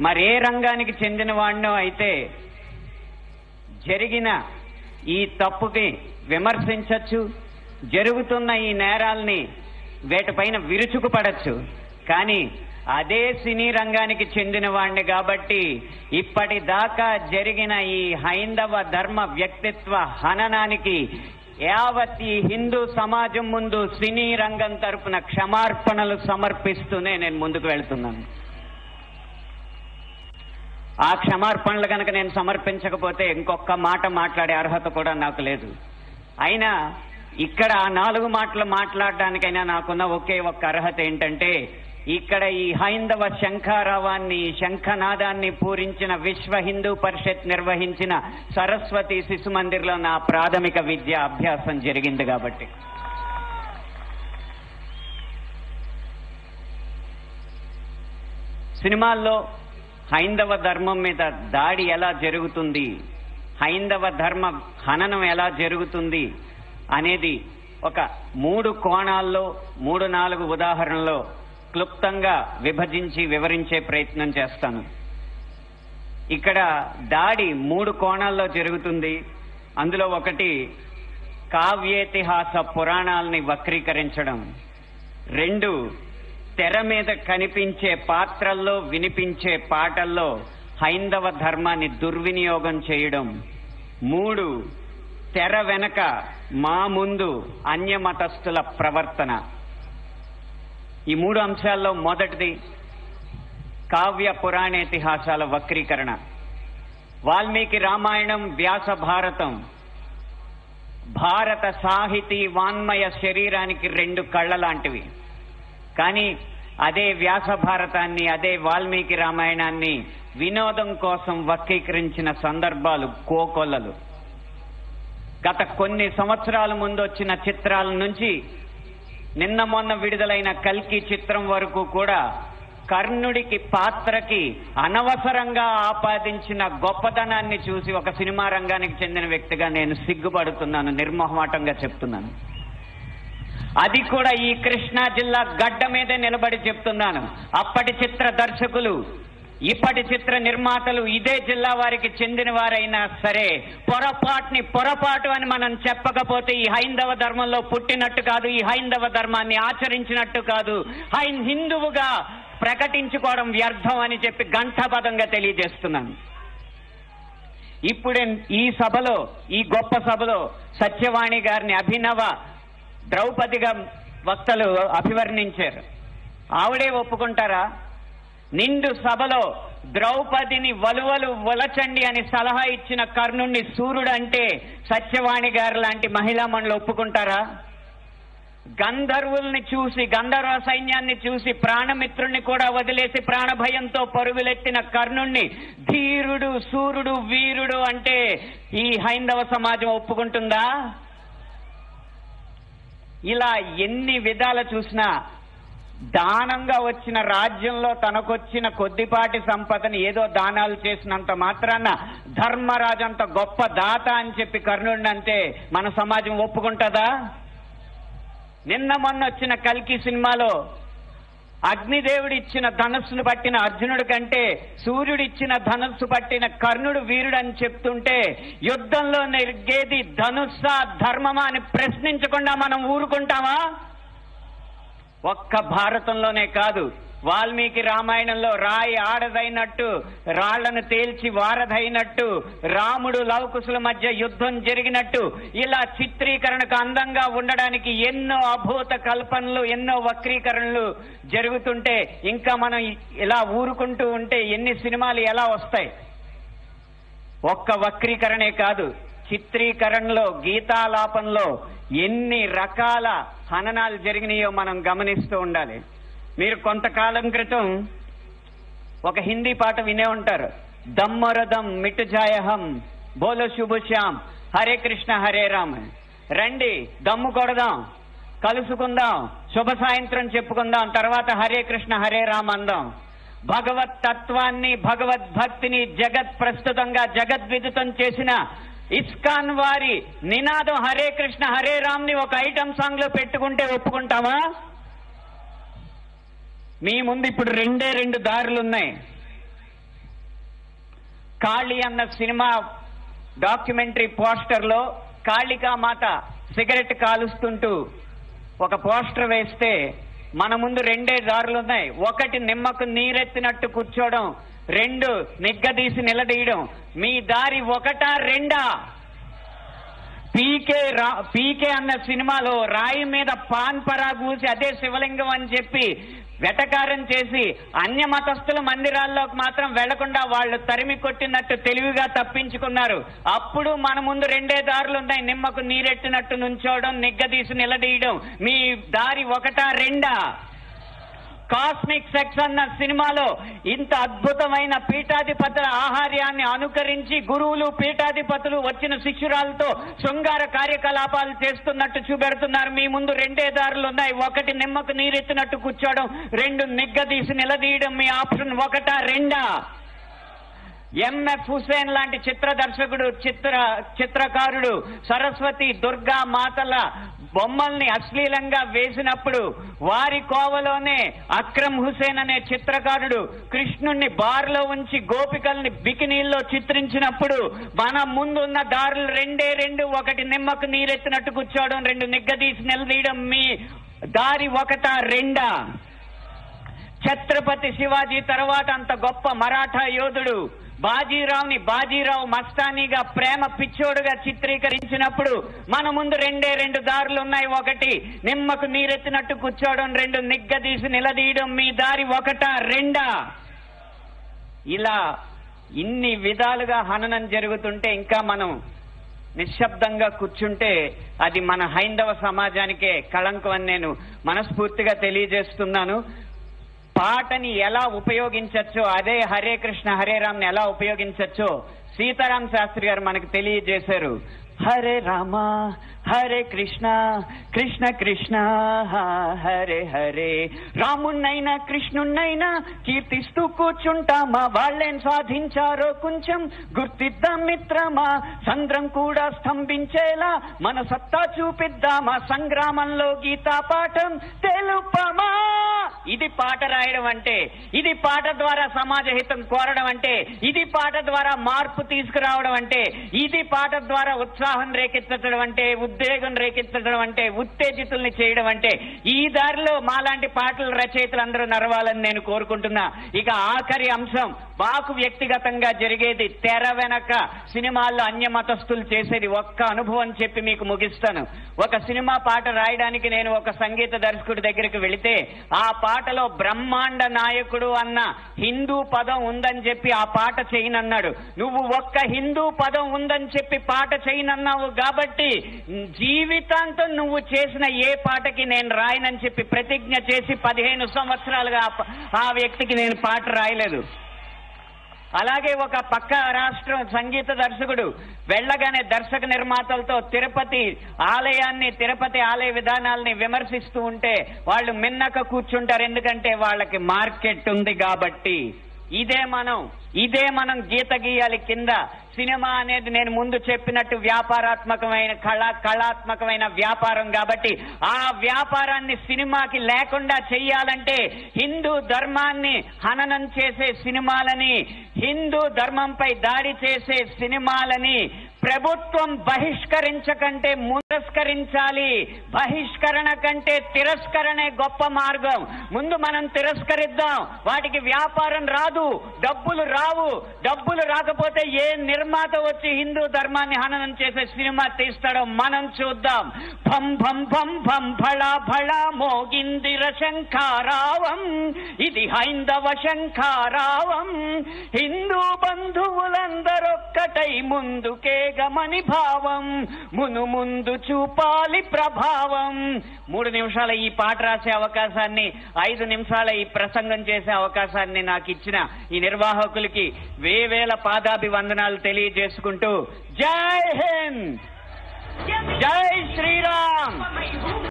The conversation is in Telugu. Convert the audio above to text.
మరే రంగానికి చెందిన వాడినో అయితే జరిగిన ఈ తప్పుకి విమర్శించచ్చు, జరుగుతున్న ఈ నేరాల్ని వేటిపైన విరుచుకుపడచ్చు. కానీ అదే సినీ రంగానికి చెందిన వాడిని కాబట్టి ఇప్పటిదాకా జరిగిన ఈ హైందవ ధర్మ వ్యక్తిత్వ హననానికి యావత్ ఈ హిందూ సమాజం ముందు సినీ రంగం తరపున క్షమార్పణలు సమర్పిస్తూనే నేను ముందుకు వెళ్తున్నాను. ఆ క్షమార్పణలు కనుక నేను సమర్పించకపోతే ఇంకొక మాట మాట్లాడే అర్హత కూడా నాకు లేదు. అయినా ఇక్కడ ఆ 4 మాటలు మాట్లాడడానికైనా నాకున్న ఒకే ఒక్క అర్హత ఏంటంటే, ఇక్కడ ఈ హైందవ శంఖారావాన్ని, శంఖనాదాన్ని పూరించిన విశ్వ హిందూ పరిషత్ నిర్వహించిన సరస్వతి శిశు మందిర్లో నా ప్రాథమిక విద్య అభ్యాసం జరిగింది కాబట్టి. సినిమాల్లో హైందవ ధర్మం మీద దాడి ఎలా జరుగుతుంది, హైందవ ధర్మ హననం ఎలా జరుగుతుంది అనేది ఒక 3 కోణాల్లో 3-4 ఉదాహరణలో క్లుప్తంగా విభజించి వివరించే ప్రయత్నం చేస్తాను. ఇక్కడ దాడి 3 కోణాల్లో జరుగుతుంది. అందులో ఒకటి కావ్యేతిహాస పురాణాలని వక్రీకరించడం, 2 తెర మీద కనిపించే పాత్రల్లో వినిపించే పాటల్లో హైందవ ధర్మాన్ని దుర్వినియోగం చేయడం, 3 తెర వెనక మా ముందు అన్యమతస్థుల ప్రవర్తన. ఈ 3 అంశాల్లో మొదటిది కావ్య పురాణేతిహాసాల వక్రీకరణ. వాల్మీకి రామాయణం, వ్యాస భారతం భారత సాహితీ వాన్మయ శరీరానికి 2 కళ్ళ లాంటివి. కానీ అదే వ్యాస భారతాన్ని, అదే వాల్మీకి రామాయణాన్ని వినోదం కోసం వక్రీకరించిన సందర్భాలు కోకొల్లలు. గత కొన్ని సంవత్సరాల ముందు వచ్చిన చిత్రాల నుంచి నిన్న మొన్న విడుదలైన కల్కి చిత్రం వరకు కూడా కర్ణుడికి పాత్రకి అనవసరంగా ఆపాదించిన గొప్పతనాన్ని చూసి ఒక సినిమా రంగానికి చెందిన వ్యక్తిగా నేను సిగ్గుపడుతున్నాను, నిర్మోహమాటంగా చెప్తున్నాను. అది కూడా ఈ కృష్ణా జిల్లా గడ్డ మీదే నిలబడి చెప్తున్నాను. అప్పటి చిత్ర దర్శకులు, ఇప్పటి చిత్ర నిర్మాతలు ఇదే జిల్లా వారికి చెందిన వారైనా సరే పొరపాటు అని మనం చెప్పకపోతే ఈ హైందవ ధర్మంలో పుట్టినట్టు కాదు, ఈ హైందవ ధర్మాన్ని ఆచరించినట్టు కాదు, హిందువుగా ప్రకటించుకోవడం వ్యర్థం అని చెప్పి ఘంటాపథంగా తెలియజేస్తున్నాను. ఇప్పుడే ఈ సభలో, ఈ గొప్ప సభలో సత్యవాణి గారిని అభినవ ద్రౌపదిగా వక్తలు అభివర్ణించారు. ఆవిడే ఒప్పుకుంటారా? నిండు సభలో ద్రౌపదిని వలువలు వలచండి అని సలహా ఇచ్చిన కర్ణుణ్ణి సూర్యుడు అంటే సత్యవాణి గారు లాంటి మహిళా మండలి ఒప్పుకుంటారా? గంధర్వుల్ని చూసి, గంధర్వ సైన్యాన్ని చూసి ప్రాణమిత్రుణ్ణి కూడా వదిలేసి ప్రాణభయంతో పరుగులెత్తిన కర్ణుణ్ణి ధీరుడు, సూర్యుడు, వీరుడు అంటే ఈ హైందవ సమాజం ఒప్పుకుంటుందా? ఇలా ఎన్ని విధాలు చూసినా దానంగా వచ్చిన రాజ్యంలో తనకొచ్చిన కొద్దిపాటి సంపదని ఏదో దానాలు చేసినంత మాత్రాన ధర్మరాజంత గొప్ప దాత అని చెప్పి కర్ణుడిని అంటే మన సమాజం ఒప్పుకుంటుందా? నిన్న మొన్న వచ్చిన కల్కి సినిమాలో అగ్నిదేవుడు ఇచ్చిన ధనుస్సును పట్టిన అర్జునుడి కంటే సూర్యుడిచ్చిన ధనుస్సు పట్టిన కర్ణుడు వీరుడు అని చెప్తుంటే యుద్ధంలో నెగ్గేది ధనుస్సా ధర్మమా అని ప్రశ్నించకుండా మనం ఊరుకుంటామా? ఒక్క భారతంలోనే కాదు, వాల్మీకి రామాయణంలో రాయి ఆడదైనట్టు, రాళ్లను తేల్చి వారధైనట్టు, రాముడు లవకుశుల మధ్య యుద్ధం జరిగినట్టు ఇలా చిత్రీకరణకు అందంగా ఉండడానికి ఎన్నో అభూత కల్పనలు, ఎన్నో వక్రీకరణలు జరుగుతుంటే ఇంకా మనం ఇలా ఊరుకుంటూ ఉంటే ఎన్ని సినిమాలు ఎలా వస్తాయి? ఒక్క వక్రీకరణే కాదు, చిత్రీకరణలో, గీతాలాపంలో ఎన్ని రకాల హననాలు జరిగినాయో మనం గమనిస్తూ ఉండాలి. మీరు కొంతకాలం క్రితం ఒక హిందీ పాట వినే ఉంటారు, దమ్మరదం మిటుజాయహం బోలో శుభశ్యాం హరే కృష్ణ హరే రామ్. రండి దమ్ము కొడదాం, కలుసుకుందాం, శుభ సాయంత్రం చెప్పుకుందాం, తర్వాత హరే కృష్ణ హరే రామ్ అందాం. భగవత్ తత్వాన్ని, భగవద్భక్తిని జగత్ ప్రస్తుతంగా జగద్విదితం చేసిన ఇస్కాన్ వారి నినాదం హరే కృష్ణ హరే రామ్ ని ఒక ఐటమ్ సాంగ్ లో పెట్టుకుంటే ఒప్పుకుంటామా? మీ ముందు ఇప్పుడు 2 దారులున్నాయి. కాళీ అన్న సినిమా డాక్యుమెంటరీ పోస్టర్ లో కాళికామాత సిగరెట్ కాలుస్తుంటూ ఒక పోస్టర్ వేస్తే మన ముందు రెండే దారులు ఉన్నాయి. ఒకటి నిమ్మకు నీరెత్తినట్టు కూర్చోవడం, రెండు నిగ్గదీసి నిలదీయడం. మీ దారి ఒకటా రెండా? పీకే అన్న సినిమాలో రాయి మీద పాన్ పరా కూసి అదే శివలింగం అని చెప్పి వెటకారం చేసి అన్య మతస్థుల మందిరాల్లోకి మాత్రం వెళ్లకుండా వాళ్ళు తరిమి కొట్టినట్టు తెలివిగా తప్పించుకున్నారు. అప్పుడు మన ముందు రెండే దారులు ఉన్నాయి. నిమ్మకు నీరెట్టినట్టు నుంచోవడం, నిగ్గదీసి నిలదీయడం. మీ దారి ఒకటా రెండా? కాస్మిక్ సెక్స్ అన్న సినిమాలో ఇంత అద్భుతమైన పీఠాధిపతుల ఆహార్యాన్ని అనుకరించి గురువులు పీఠాధిపతులు వచ్చిన శిష్యురాలతో శృంగార కార్యకలాపాలు చేస్తున్నట్టు చూపెడుతున్నారు. మీ ముందు రెండే దారులు ఉన్నాయి. ఒకటి నిమ్మకు నీరెత్తినట్టు కూర్చోవడం, రెండు నిగ్గదీసి నిలదీయడం. మీ ఆప్షన్ ఒకటా రెండా? ఎంఎఫ్ హుసేన్ లాంటి చిత్ర దర్శకుడు, చిత్రకారుడు సరస్వతి దుర్గా మాతల బొమ్మల్ని అశ్లీలంగా వేసినప్పుడు వారి కోవలోనే అక్రమ్ హుసేన్ అనే చిత్రకారుడు కృష్ణుణ్ణి బార్లో ఉంచి గోపికల్ని బికినీల్లో చిత్రించినప్పుడు మన ముందున్న దారులు రెండే రెండు. ఒకటి నిమ్మకు నీరెత్తినట్టు కూర్చోవడం, రెండు నిగ్గదీసి నిలదీయడం. మీ దారి ఒకటా రెండా? ఛత్రపతి శివాజీ తర్వాత అంత గొప్ప మరాఠా యోధుడు బాజీరావు మస్తానీగా ప్రేమ పిచ్చోడుగా చిత్రీకరించినప్పుడు మన ముందు రెండే రెండు దారులు ఉన్నాయి. ఒకటి నిమ్మకు నీరెత్తినట్టు కూర్చోవడం, రెండు నిగ్గదీసి నిలదీయడం. మీ దారి ఒకటా రెండా? ఇలా ఇన్ని విధాలుగా హననం జరుగుతుంటే ఇంకా మనం నిశ్శబ్దంగా కూర్చుంటే అది మన హైందవ సమాజానికే కళంకం అని నేను మనస్ఫూర్తిగా తెలియజేస్తున్నాను. పాటని ఎలా ఉపయోగించచ్చో, అదే హరే కృష్ణ హరే రామ్ని ఎలా ఉపయోగించచ్చో సీతారాం శాస్త్రి గారు మనకు తెలియజేశారు. హరే రామ హరే కృష్ణ కృష్ణ కృష్ణ హరే హరే. రాముణ్ణైనా కృష్ణుణ్ణైనా కీర్తిస్తూ కూర్చుంటామా? వాళ్ళేం సాధించారో కొంచెం గుర్తిద్దాం మిత్రమా. సంద్రం కూడా స్తంభించేలా మన సత్తా చూపిద్దామా. సంగ్రామంలో గీతా పాఠం తెలుపమా. ఇది పాట రాయడం అంటే, ఇది పాట ద్వారా సమాజ హితం కోరడం అంటే, ఇది పాట ద్వారా మార్పు తీసుకురావడం అంటే, ఇది పాట ద్వారా ఉత్సాహం రేకెత్తడం అంటే, ఉద్వేగం రేకెత్తడం అంటే, ఉత్తేజితుల్ని చేయడం అంటే, ఈ దారిలో మాలాంటి పాటల రచయితలు అందరూ నడవాలని నేను కోరుకుంటున్నా. ఇక ఆఖరి అంశం మాకు వ్యక్తిగతంగా జరిగేది తెర వెనక సినిమాల్లో అన్య మతస్థులు చేసేది ఒక్క అనుభవం చెప్పి మీకు ముగిస్తాను. ఒక సినిమా పాట రాయడానికి నేను ఒక సంగీత దర్శకుడి దగ్గరికి వెళితే ఆ పాటలో బ్రహ్మాండ నాయకుడు అన్న హిందూ పదం ఉందని చెప్పి ఆ పాట చేయనన్నాడు. నువ్వు ఒక్క హిందూ పదం ఉందని చెప్పి పాట చేయనన్నావు కాబట్టి జీవితాంతం నువ్వు చేసిన ఏ పాటకి నేను రాయనని చెప్పి ప్రతిజ్ఞ చేసి 15 సంవత్సరాలుగా ఆ వ్యక్తికి నేను పాట రాయలేదు. అలాగే ఒక పక్క రాష్ట్రం సంగీత దర్శకుడు వెళ్ళగానే దర్శక నిర్మాతలతో తిరుపతి ఆలయ విధానాలని విమర్శిస్తూ ఉంటే వాళ్ళు మిన్నక కూర్చుంటారు. ఎందుకంటే వాళ్ళకి మార్కెట్ ఉంది కాబట్టి. ఇదే మనం గీత గీయాలి కింద. సినిమా అనేది నేను ముందు చెప్పినట్టు వ్యాపారాత్మకమైన కళాత్మకమైన వ్యాపారం కాబట్టి ఆ వ్యాపారాన్ని సినిమాకి లేకుండా చెయ్యాలంటే హిందూ ధర్మాన్ని హననం చేసే సినిమాలని, హిందూ ధర్మంపై దాడి చేసే సినిమాలని ప్రభుత్వం బహిష్కరించకంటే తిరస్కరించాలి. బహిష్కరణ కంటే తిరస్కరణే గొప్ప మార్గం. ముందు మనం తిరస్కరిద్దాం. వాటికి వ్యాపారం రాదు, డబ్బులు రావు. డబ్బులు రాకపోతే ఏ నిర్మాత వచ్చి హిందూ ధర్మాన్ని హననం చేసే సినిమా తీస్తాడో మనం చూద్దాం. భం భం భం భం భళా భళా మోగిందిర శంఖారావం, ఇది హైందవ శంఖారావం. హిందూ బంధువులందరొక్కటై ముందుకే గమని భావం, ముందు చూపాలి ప్రభావం. 3 నిమిషాల ఈ పాట రాసే అవకాశాన్ని, 5 నిమిషాల ఈ ప్రసంగం చేసే అవకాశాన్ని నాకు ఇచ్చిన ఈ నిర్వాహకులకి వేవేల పాదాభివందనాలు తెలియజేసుకుంటూ జై హింద్, జై శ్రీరామ్.